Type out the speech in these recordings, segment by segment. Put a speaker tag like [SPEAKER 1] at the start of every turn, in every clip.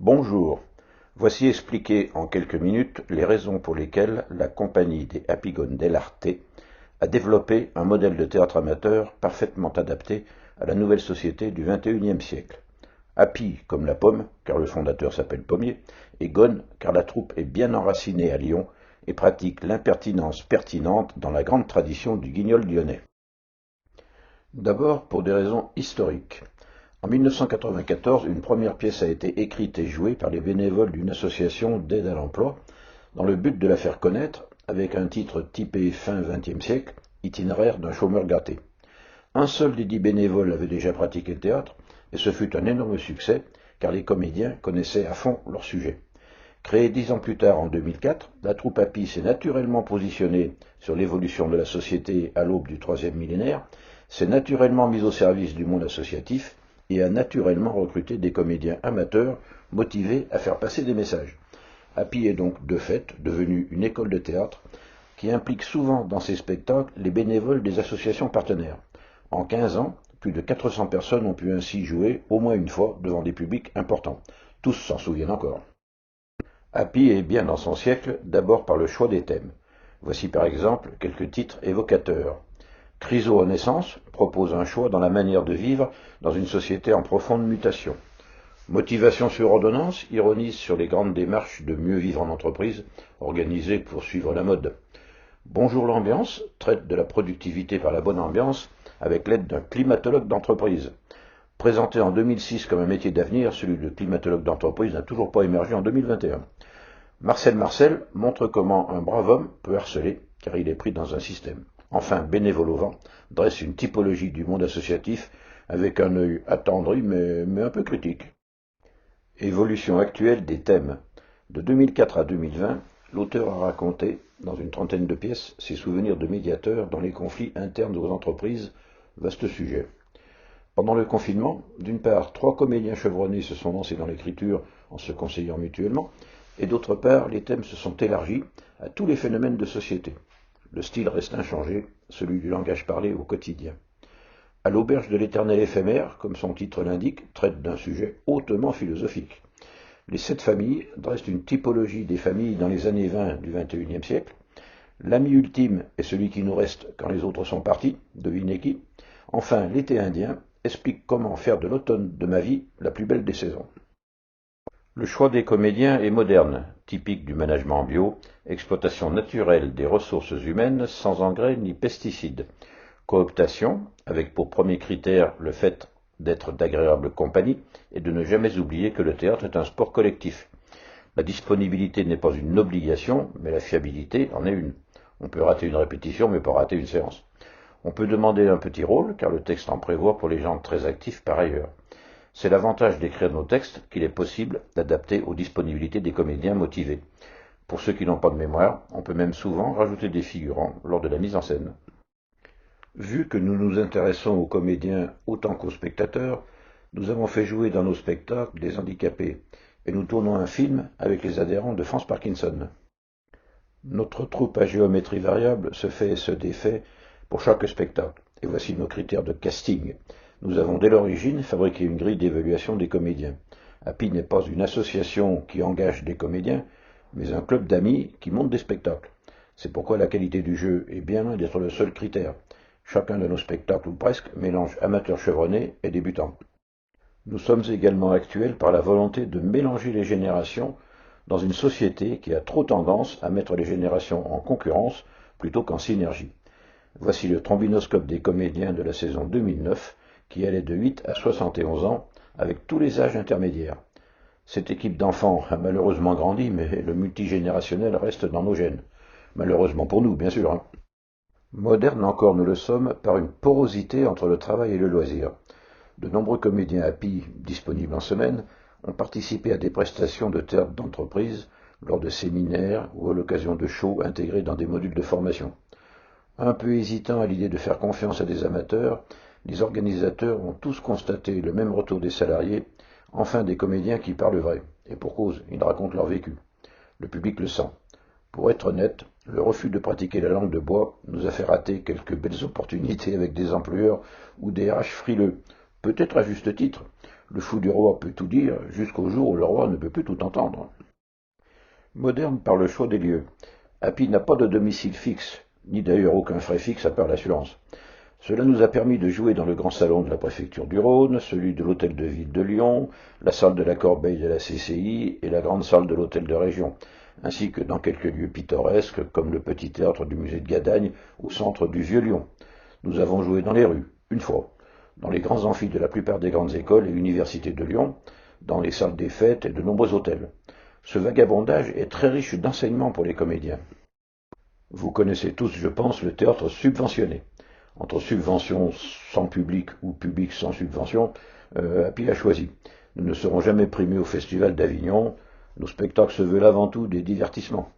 [SPEAKER 1] Bonjour, voici expliquer en quelques minutes les raisons pour lesquelles la compagnie des Epigone dell'Arte a développé un modèle de théâtre amateur parfaitement adapté à la nouvelle société du XXIe siècle. Happy comme la pomme, car le fondateur s'appelle Pommier, et Gone, car la troupe est bien enracinée à Lyon et pratique l'impertinence pertinente dans la grande tradition du guignol lyonnais. D'abord pour des raisons historiques. En 1994, une première pièce a été écrite et jouée par les bénévoles d'une association d'aide à l'emploi, dans le but de la faire connaître, avec un titre typé fin XXe siècle, Itinéraire d'un chômeur gâté. Un seul des 10 bénévoles avait déjà pratiqué le théâtre, et ce fut un énorme succès, car les comédiens connaissaient à fond leur sujet. Créée 10 ans plus tard, en 2004, la troupe Happy s'est naturellement positionnée sur l'évolution de la société à l'aube du troisième millénaire, s'est naturellement mise au service du monde associatif, et a naturellement recruté des comédiens amateurs motivés à faire passer des messages. Happy est donc de fait devenue une école de théâtre qui implique souvent dans ses spectacles les bénévoles des associations partenaires. En 15 ans, plus de 400 personnes ont pu ainsi jouer au moins une fois devant des publics importants. Tous s'en souviennent encore. Happy est bien dans son siècle, d'abord par le choix des thèmes. Voici par exemple quelques titres évocateurs. Chryso en naissance propose un choix dans la manière de vivre dans une société en profonde mutation. Motivation sur ordonnance ironise sur les grandes démarches de mieux vivre en entreprise, organisées pour suivre la mode. Bonjour l'ambiance traite de la productivité par la bonne ambiance avec l'aide d'un climatologue d'entreprise. Présenté en 2006 comme un métier d'avenir, celui de climatologue d'entreprise n'a toujours pas émergé en 2021. Marcel montre comment un brave homme peut harceler, car il est pris dans un système. Enfin, Bénévole au vent dresse une typologie du monde associatif avec un œil attendri mais un peu critique. Évolution actuelle des thèmes. De 2004 à 2020, l'auteur a raconté, dans une trentaine de pièces, ses souvenirs de médiateur dans les conflits internes aux entreprises, vaste sujet. Pendant le confinement, d'une part, 3 comédiens chevronnés se sont lancés dans l'écriture en se conseillant mutuellement, et d'autre part, les thèmes se sont élargis à tous les phénomènes de société. Le style reste inchangé, celui du langage parlé au quotidien. À l'auberge de l'éternel éphémère, comme son titre l'indique, traite d'un sujet hautement philosophique. Les 7 familles dressent une typologie des familles dans les années 20 du XXIe siècle. L'ami ultime est celui qui nous reste quand les autres sont partis, devinez qui. Enfin, l'été indien explique comment faire de l'automne de ma vie la plus belle des saisons. Le choix des comédiens est moderne, typique du management bio, exploitation naturelle des ressources humaines sans engrais ni pesticides. Cooptation, avec pour premier critère le fait d'être d'agréable compagnie et de ne jamais oublier que le théâtre est un sport collectif. La disponibilité n'est pas une obligation, mais la fiabilité en est une. On peut rater une répétition, mais pas rater une séance. On peut demander un petit rôle, car le texte en prévoit pour les gens très actifs par ailleurs. C'est l'avantage d'écrire nos textes qu'il est possible d'adapter aux disponibilités des comédiens motivés. Pour ceux qui n'ont pas de mémoire, on peut même souvent rajouter des figurants lors de la mise en scène. Vu que nous nous intéressons aux comédiens autant qu'aux spectateurs, nous avons fait jouer dans nos spectacles des handicapés, et nous tournons un film avec les adhérents de France Parkinson. Notre troupe à géométrie variable se fait et se défait pour chaque spectacle, et voici nos critères de casting. Nous avons dès l'origine fabriqué une grille d'évaluation des comédiens. Happy n'est pas une association qui engage des comédiens, mais un club d'amis qui monte des spectacles. C'est pourquoi la qualité du jeu est bien loin d'être le seul critère. Chacun de nos spectacles, ou presque, mélange amateurs chevronnés et débutants. Nous sommes également actuels par la volonté de mélanger les générations dans une société qui a trop tendance à mettre les générations en concurrence plutôt qu'en synergie. Voici le trombinoscope des comédiens de la saison 2009, qui allait de 8 à 71 ans, avec tous les âges intermédiaires. Cette équipe d'enfants a malheureusement grandi, mais le multigénérationnel reste dans nos gènes. Malheureusement pour nous, bien sûr. Moderne encore nous le sommes par une porosité entre le travail et le loisir. De nombreux comédiens Happy, disponibles en semaine, ont participé à des prestations de théâtre d'entreprise, lors de séminaires ou à l'occasion de shows intégrés dans des modules de formation. Un peu hésitants à l'idée de faire confiance à des amateurs, les organisateurs ont tous constaté le même retour des salariés, enfin des comédiens qui parlent vrai, et pour cause, ils racontent leur vécu. Le public le sent. Pour être honnête, le refus de pratiquer la langue de bois nous a fait rater quelques belles opportunités avec des employeurs ou des RH frileux, peut-être à juste titre. Le fou du roi peut tout dire, jusqu'au jour où le roi ne peut plus tout entendre. Moderne par le choix des lieux. Happy n'a pas de domicile fixe, ni d'ailleurs aucun frais fixe à part l'assurance. Cela nous a permis de jouer dans le grand salon de la préfecture du Rhône, celui de l'hôtel de ville de Lyon, la salle de la Corbeille de la CCI et la grande salle de l'hôtel de région, ainsi que dans quelques lieux pittoresques comme le petit théâtre du musée de Gadagne au centre du Vieux-Lyon. Nous avons joué dans les rues, une fois, dans les grands amphis de la plupart des grandes écoles et universités de Lyon, dans les salles des fêtes et de nombreux hôtels. Ce vagabondage est très riche d'enseignements pour les comédiens. Vous connaissez tous, je pense, le théâtre subventionné. Entre subvention sans public ou public sans subvention, Happy a choisi. Nous ne serons jamais primés au Festival d'Avignon. Nos spectacles se veulent avant tout des divertissements.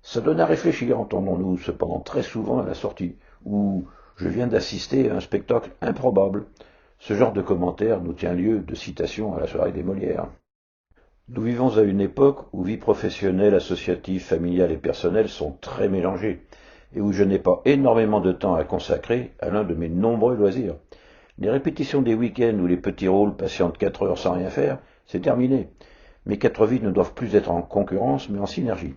[SPEAKER 1] Ça donne à réfléchir, entendons-nous cependant très souvent à la sortie, où je viens d'assister à un spectacle improbable. Ce genre de commentaire nous tient lieu de citation à la soirée des Molières. Nous vivons à une époque où vie professionnelle, associative, familiale et personnelle sont très mélangées, et où je n'ai pas énormément de temps à consacrer à l'un de mes nombreux loisirs. Les répétitions des week-ends où les petits rôles patientent 4 heures sans rien faire, c'est terminé. Mes 4 vies ne doivent plus être en concurrence, mais en synergie.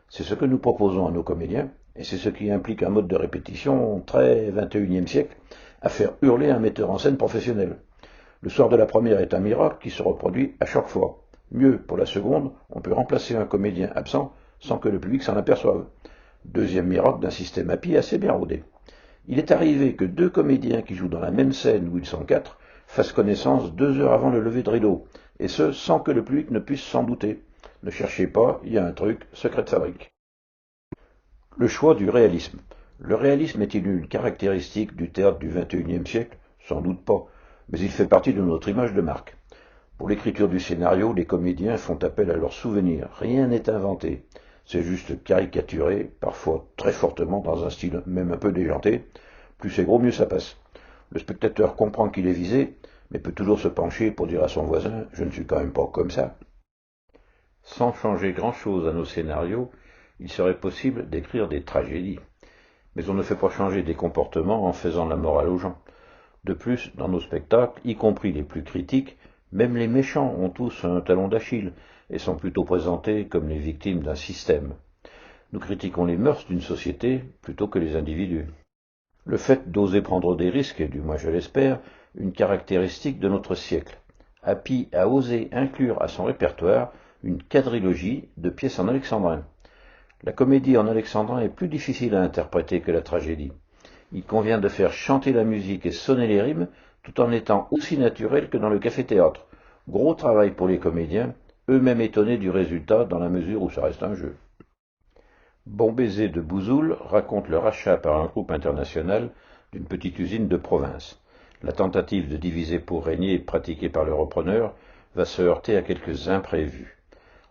[SPEAKER 1] C'est ce que nous proposons à nos comédiens, et c'est ce qui implique un mode de répétition très 21e siècle, à faire hurler un metteur en scène professionnel. Le soir de la première est un miracle qui se reproduit à chaque fois. Mieux, pour la seconde, on peut remplacer un comédien absent sans que le public s'en aperçoive. Deuxième miracle d'un système Happy assez bien rodé. Il est arrivé que 2 comédiens qui jouent dans la même scène où ils sont 4 fassent connaissance 2 heures avant le lever de rideau, et ce sans que le public ne puisse s'en douter. Ne cherchez pas, il y a un truc, secret de fabrique. Le choix du réalisme. Le réalisme est-il une caractéristique du théâtre du XXIe siècle? Sans doute pas, mais il fait partie de notre image de marque. Pour l'écriture du scénario, les comédiens font appel à leurs souvenirs. Rien n'est inventé. C'est juste caricaturé, parfois très fortement, dans un style même un peu déjanté. Plus c'est gros, mieux ça passe. Le spectateur comprend qu'il est visé, mais peut toujours se pencher pour dire à son voisin « je ne suis quand même pas comme ça ». Sans changer grand-chose à nos scénarios, il serait possible d'écrire des tragédies. Mais on ne fait pas changer des comportements en faisant la morale aux gens. De plus, dans nos spectacles, y compris les plus critiques, même les méchants ont tous un talon d'Achille et sont plutôt présentés comme les victimes d'un système. Nous critiquons les mœurs d'une société plutôt que les individus. Le fait d'oser prendre des risques est, du moins je l'espère, une caractéristique de notre siècle. Happy a osé inclure à son répertoire une quadrilogie de pièces en alexandrin. La comédie en alexandrin est plus difficile à interpréter que la tragédie. Il convient de faire chanter la musique et sonner les rimes tout en étant aussi naturel que dans le café-théâtre. Gros travail pour les comédiens, eux-mêmes étonnés du résultat dans la mesure où ça reste un jeu. Bon baiser de Bouzoul raconte le rachat par un groupe international d'une petite usine de province. La tentative de diviser pour régner pratiquée par le repreneur va se heurter à quelques imprévus.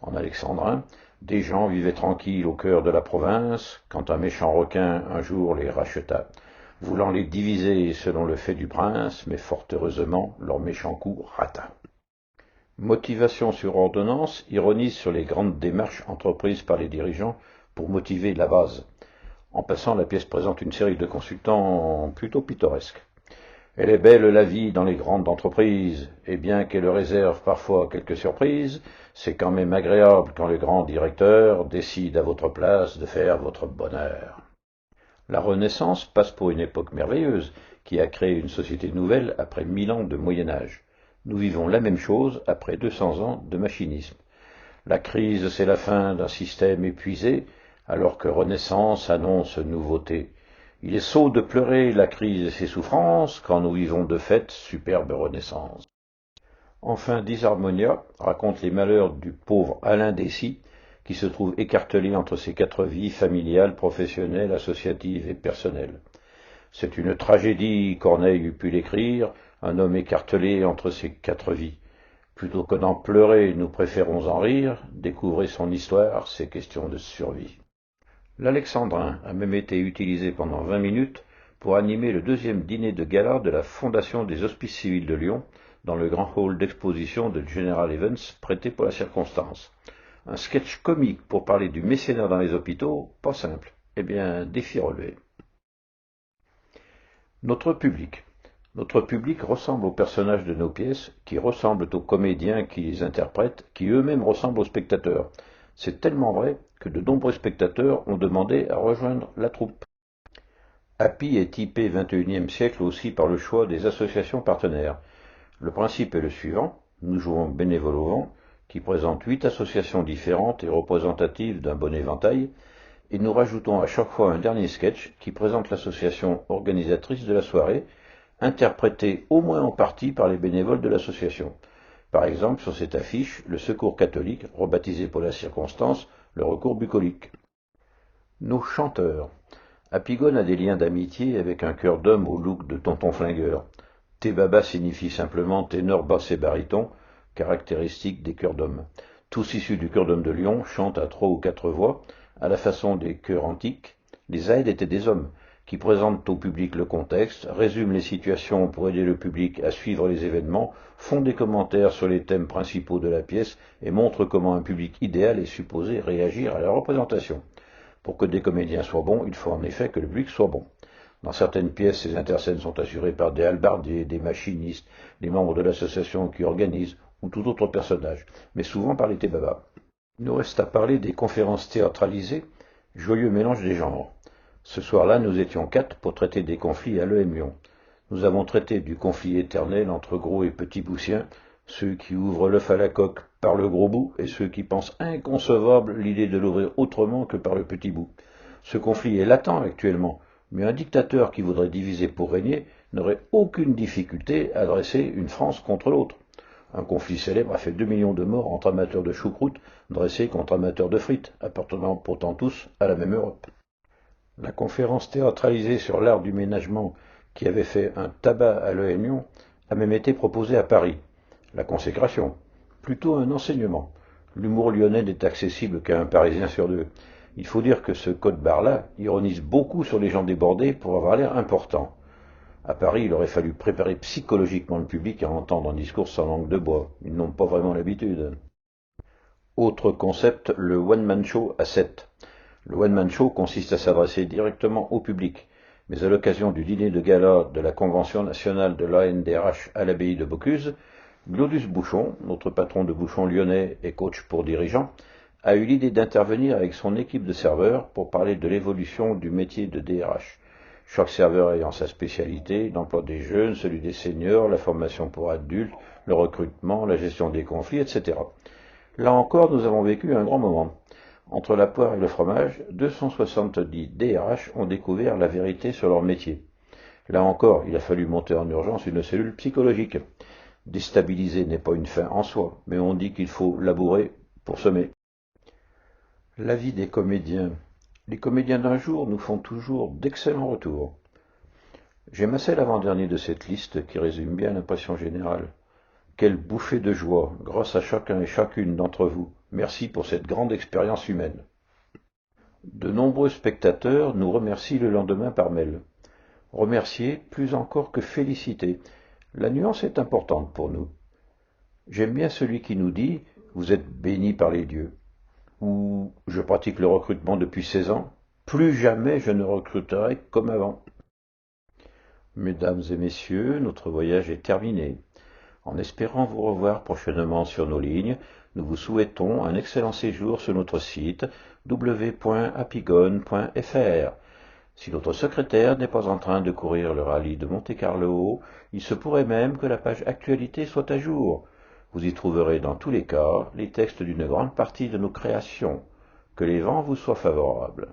[SPEAKER 1] En alexandrin, des gens vivaient tranquilles au cœur de la province quand un méchant requin un jour les racheta, voulant les diviser selon le fait du prince, mais fort heureusement, leur méchant coup rata. Motivation sur ordonnance ironise sur les grandes démarches entreprises par les dirigeants pour motiver la base. En passant, la pièce présente une série de consultants plutôt pittoresques. Elle est belle la vie dans les grandes entreprises, et bien qu'elle réserve parfois quelques surprises, c'est quand même agréable quand le grand directeur décide à votre place de faire votre bonheur. La Renaissance passe pour une époque merveilleuse qui a créé une société nouvelle après 1000 ans de Moyen-Âge. Nous vivons la même chose après 200 ans de machinisme. La crise, c'est la fin d'un système épuisé, alors que Renaissance annonce nouveauté. Il est sot de pleurer la crise et ses souffrances quand nous vivons de fait superbe Renaissance. Enfin, Disharmonia raconte les malheurs du pauvre Alain Dessy, qui se trouve écartelé entre ses 4 vies familiales, professionnelles, associatives et personnelles. C'est une tragédie, Corneille eût pu l'écrire, un homme écartelé entre ses 4 vies. Plutôt que d'en pleurer, nous préférons en rire, découvrir son histoire, c'est question de survie. L'alexandrin a même été utilisé pendant 20 minutes pour animer le 2e dîner de gala de la Fondation des Hospices Civils de Lyon, dans le grand hall d'exposition de General Evans prêté pour la circonstance. Un sketch comique pour parler du mécénat dans les hôpitaux, pas simple. Eh bien, défi relevé. Notre public. Notre public ressemble aux personnages de nos pièces, qui ressemblent aux comédiens qui les interprètent, qui eux-mêmes ressemblent aux spectateurs. C'est tellement vrai que de nombreux spectateurs ont demandé à rejoindre la troupe. Happy est typé XXIe siècle aussi par le choix des associations partenaires. Le principe est le suivant, nous jouons Bénévoles au vent, qui présente 8 associations différentes et représentatives d'un bon éventail, et nous rajoutons à chaque fois un dernier sketch qui présente l'association organisatrice de la soirée, interprété au moins en partie par les bénévoles de l'association. Par exemple, sur cette affiche, le Secours catholique, rebaptisé pour la circonstance, le Recours bucolique. Nos chanteurs. Apigone a des liens d'amitié avec un chœur d'homme au look de tonton flingueur. Tébaba signifie simplement ténor, basse et baryton, caractéristique des chœurs d'hommes. Tous issus du chœur d'homme de Lyon chantent à 3 ou 4 voix, à la façon des chœurs antiques. Les aides étaient des hommes, qui présentent au public le contexte, résument les situations pour aider le public à suivre les événements, font des commentaires sur les thèmes principaux de la pièce et montrent comment un public idéal est supposé réagir à la représentation. Pour que des comédiens soient bons, il faut en effet que le public soit bon. Dans certaines pièces, ces interscènes sont assurées par des hallebardiers, des machinistes, des membres de l'association qui organisent, ou tout autre personnage, mais souvent par les tébabas. Il nous reste à parler des conférences théâtralisées, joyeux mélange des genres. Ce soir-là, nous étions 4 pour traiter des conflits à l'EM Lyon. Nous avons traité du conflit éternel entre gros et petits boussiens, ceux qui ouvrent l'œuf à la coque par le gros bout et ceux qui pensent inconcevable l'idée de l'ouvrir autrement que par le petit bout. Ce conflit est latent actuellement, mais un dictateur qui voudrait diviser pour régner n'aurait aucune difficulté à dresser une France contre l'autre. Un conflit célèbre a fait 2 millions de morts entre amateurs de choucroute dressés contre amateurs de frites, appartenant pourtant tous à la même Europe. La conférence théâtralisée sur l'art du ménagement, qui avait fait un tabac à l'EM Lyon, a même été proposée à Paris. La consécration, plutôt un enseignement. L'humour lyonnais n'est accessible qu'à un Parisien sur 2. Il faut dire que ce code-barre-là ironise beaucoup sur les gens débordés pour avoir l'air important. À Paris, il aurait fallu préparer psychologiquement le public à entendre un discours sans langue de bois. Ils n'ont pas vraiment l'habitude. Autre concept, le one-man show à 7. Le one-man show consiste à s'adresser directement au public, mais à l'occasion du dîner de gala de la Convention nationale de l'ANDRH à l'abbaye de Bocuse, Glodus Bouchon, notre patron de bouchon lyonnais et coach pour dirigeants, a eu l'idée d'intervenir avec son équipe de serveurs pour parler de l'évolution du métier de DRH. Chaque serveur ayant sa spécialité, l'emploi des jeunes, celui des seniors, la formation pour adultes, le recrutement, la gestion des conflits, etc. Là encore, nous avons vécu un grand moment. Entre la poire et le fromage, 270 DRH ont découvert la vérité sur leur métier. Là encore, il a fallu monter en urgence une cellule psychologique. Déstabiliser n'est pas une fin en soi, mais on dit qu'il faut labourer pour semer. L'avis des comédiens. Les comédiens d'un jour nous font toujours d'excellents retours. J'ai massé l'avant-dernier de cette liste qui résume bien l'impression générale. Quelle bouffée de joie, grâce à chacun et chacune d'entre vous. Merci pour cette grande expérience humaine. De nombreux spectateurs nous remercient le lendemain par mail. Remercier, plus encore que féliciter. La nuance est importante pour nous. J'aime bien celui qui nous dit « Vous êtes bénis par les dieux » ou « Je pratique le recrutement depuis 16 ans, plus jamais je ne recruterai comme avant ». Mesdames et messieurs, notre voyage est terminé. En espérant vous revoir prochainement sur nos lignes, nous vous souhaitons un excellent séjour sur notre site w.apigone.fr. Si notre secrétaire n'est pas en train de courir le rallye de Monte-Carlo, il se pourrait même que la page Actualité soit à jour. Vous y trouverez dans tous les cas les textes d'une grande partie de nos créations. Que les vents vous soient favorables.